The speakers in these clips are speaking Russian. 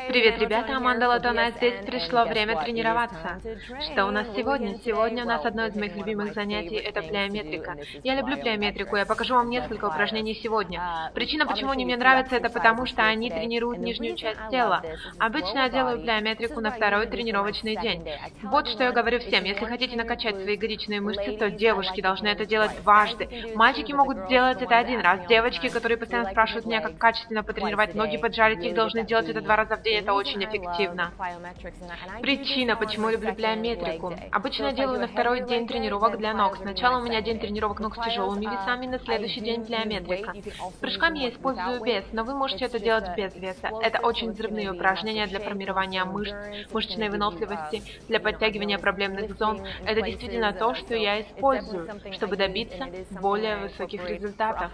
Привет, ребята, Аманда Латона здесь. Пришло время тренироваться. Что у нас сегодня? Сегодня у нас одно из моих любимых занятий – это плеометрика. Я люблю плеометрику, я покажу вам несколько упражнений сегодня. Причина, почему они мне нравятся, это потому, что они тренируют нижнюю часть тела. Обычно я делаю плеометрику на второй тренировочный день. Вот что я говорю всем. Если хотите накачать свои ягодичные мышцы, то девушки должны это делать дважды. Мальчики могут делать это один раз. Девочки, которые постоянно спрашивают меня, как качественно потренировать ноги, поджарить их, должны делать это 2 раза в день. Это очень эффективно. Причина, почему я люблю плеометрику. Обычно я делаю на второй день тренировок для ног. Сначала у меня день тренировок ног с тяжелыми весами, на следующий день плеометрика. С прыжками я использую вес, но вы можете это делать без веса. Это очень взрывные упражнения для формирования мышц, мышечной выносливости, для подтягивания проблемных зон. Это действительно то, что я использую, чтобы добиться более высоких результатов.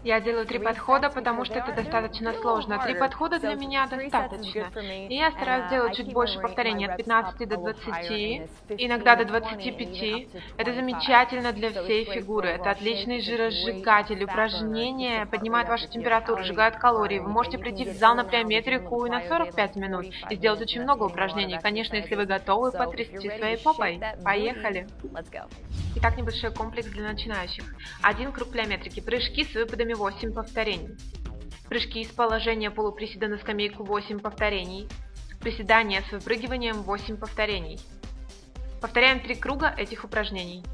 Я делаю 3 подхода, потому что это достаточно сложно. 3 подхода для меня достаточно. И я стараюсь делать чуть больше повторений, от 15 до 20, иногда до 25. Это замечательно для всей фигуры. Это отличный жиросжигатель. Упражнения поднимают вашу температуру, сжигают калории. Вы можете прийти в зал на плеометрику и на 45 минут и сделать очень много упражнений. Конечно, если вы готовы потрясти своей попой. Поехали! Итак, небольшой комплекс для начинающих. 1 круг плеометрики. Прыжки с выпадами 8 повторений. Прыжки из положения полуприседа на скамейку 8 повторений. Приседания с выпрыгиванием 8 повторений. Повторяем 3 круга этих упражнений.